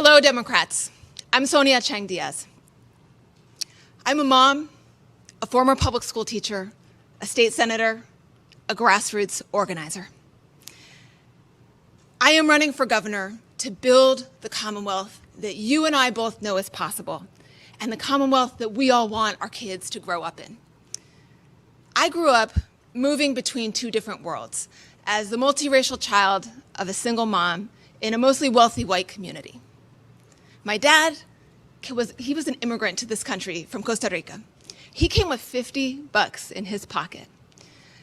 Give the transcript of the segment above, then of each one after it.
Hello, Democrats. I'm Sonia Chang-Díaz. I'm a mom, a former public school teacher, a state senator, a grassroots organizer. I am running for governor to build the Commonwealth that you and I both know is possible, and the Commonwealth that we all want our kids to grow up in. I grew up moving between two different worlds as the multiracial child of a single mom in a mostly wealthy white community. My dad, he was an immigrant to this country from Costa Rica. He came with $50 in his pocket.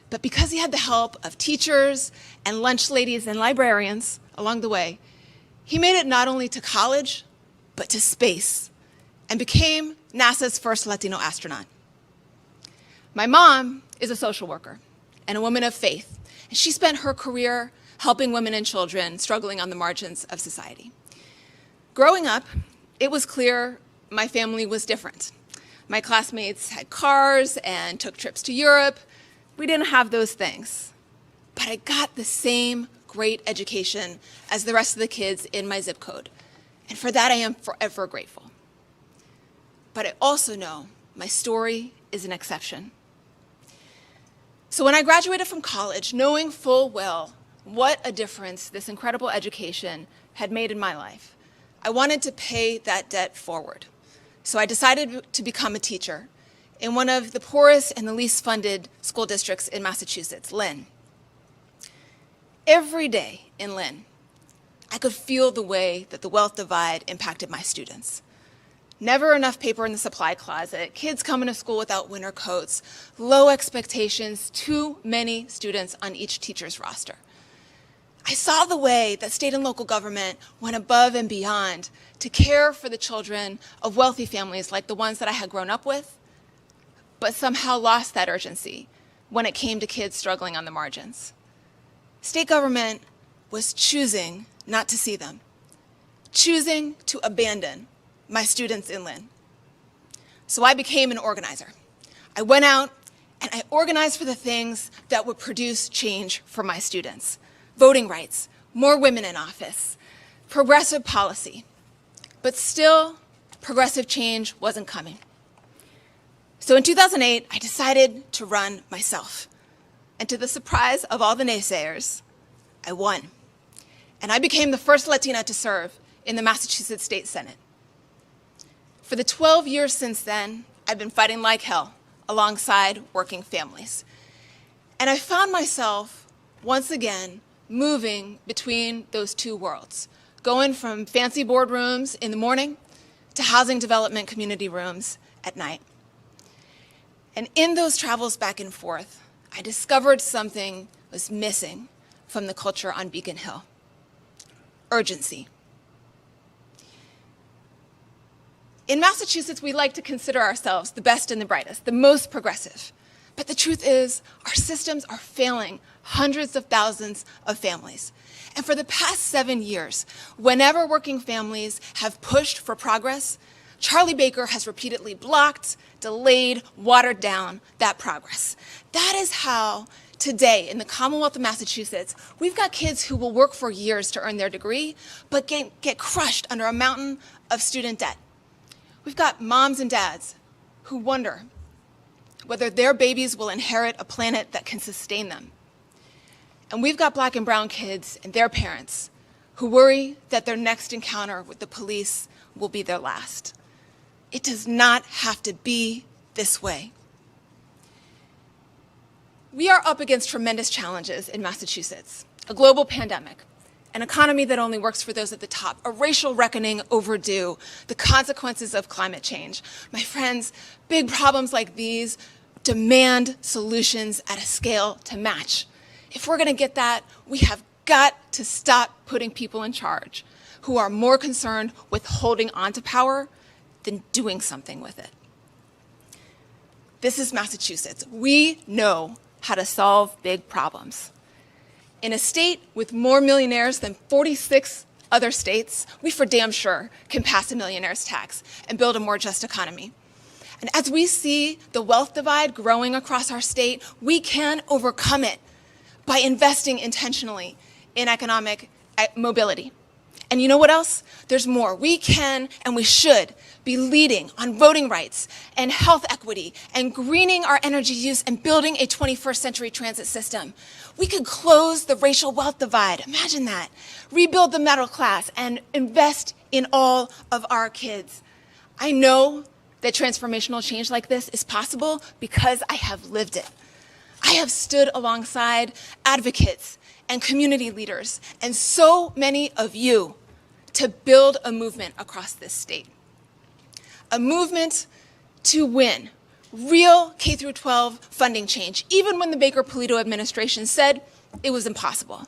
But because he had the help of teachers and lunch ladies and librarians along the way, he made it not only to college, but to space, and became NASA's first Latino astronaut. My mom is a social worker and a woman of faith, and she spent her career helping women and children struggling on the margins of society. Growing up, it was clear my family was different. My classmates had cars and took trips to Europe. We didn't have those things. But I got the same great education as the rest of the kids in my zip code. And for that, I am forever grateful. But I also know my story is an exception. So when I graduated from college, knowing full well what a difference this incredible education had made in my life, I wanted to pay that debt forward. So I decided to become a teacher in one of the poorest and the least funded school districts in Massachusetts, Lynn. Every day in Lynn, I could feel the way that the wealth divide impacted my students. Never enough paper in the supply closet, kids coming to school without winter coats, low expectations, too many students on each teacher's roster. I saw the way that state and local government went above and beyond to care for the children of wealthy families like the ones that I had grown up with, but somehow lost that urgency when it came to kids struggling on the margins. State government was choosing not to see them, choosing to abandon my students in Lynn. So I became an organizer. I went out and I organized for the things that would produce change for my students. Voting rights, more women in office, progressive policy. But still, progressive change wasn't coming. So in 2008, I decided to run myself. And to the surprise of all the naysayers, I won. And I became the first Latina to serve in the Massachusetts State Senate. For the 12 years since then, I've been fighting like hell alongside working families. And I found myself, once again, moving between those two worlds, going from fancy boardrooms in the morning to housing development community rooms at night. And in those travels back and forth, I discovered something was missing from the culture on Beacon Hill: urgency. In Massachusetts, we like to consider ourselves the best and the brightest, the most progressive. But the truth is, our systems are failing hundreds of thousands of families. And for the past 7 years, whenever working families have pushed for progress, Charlie Baker has repeatedly blocked, delayed, watered down that progress. That is how today in the Commonwealth of Massachusetts, we've got kids who will work for years to earn their degree, but get crushed under a mountain of student debt. We've got moms and dads who wonder whether their babies will inherit a planet that can sustain them. And we've got Black and brown kids and their parents who worry that their next encounter with the police will be their last. It does not have to be this way. We are up against tremendous challenges in Massachusetts: a global pandemic, an economy that only works for those at the top, a racial reckoning overdue, the consequences of climate change. My friends, big problems like these demand solutions at a scale to match. If we're going to get that, we have got to stop putting people in charge who are more concerned with holding on to power than doing something with it. This is Massachusetts. We know how to solve big problems. In a state with more millionaires than 46 other states, we for damn sure can pass a millionaire's tax and build a more just economy. And as we see the wealth divide growing across our state, we can overcome it by investing intentionally in economic mobility. And you know what else? There's more. We can and we should be leading on voting rights and health equity and greening our energy use and building a 21st century transit system. We could close the racial wealth divide. Imagine that. Rebuild the middle class and invest in all of our kids. I know that transformational change like this is possible because I have lived it. I have stood alongside advocates and community leaders and so many of you to build a movement across this state. A movement to win real K-12 funding change, even when the Baker-Polito administration said it was impossible.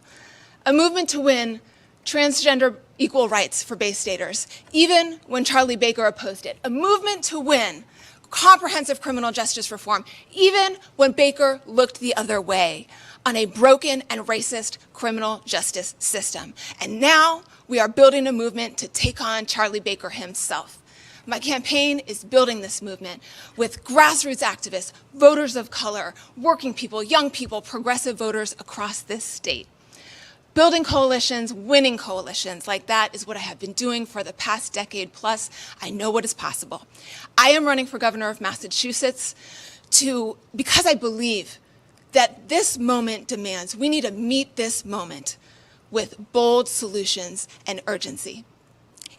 A movement to win transgender equal rights for Bay Staters, even when Charlie Baker opposed it. A movement to win comprehensive criminal justice reform, even when Baker looked the other way on a broken and racist criminal justice system. And now we are building a movement to take on Charlie Baker himself. My campaign is building this movement with grassroots activists, voters of color, working people, young people, progressive voters across this state. Building coalitions, winning coalitions like that is what I have been doing for the past decade plus. I know what is possible. I am running for governor of Massachusetts because I believe that this moment demands, we need to meet this moment with bold solutions and urgency.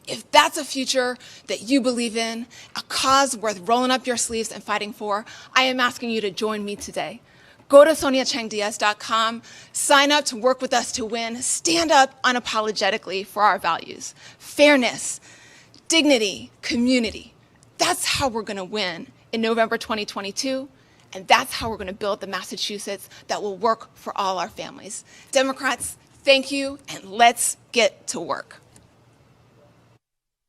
If that's a future that you believe in, a cause worth rolling up your sleeves and fighting for, I am asking you to join me today. Go to SoniaChang-Díaz.com, sign up to work with us to win, stand up unapologetically for our values. Fairness, dignity, community. That's how we're going to win in November 2022, and that's how we're going to build the Massachusetts that will work for all our families. Democrats, thank you, and let's get to work.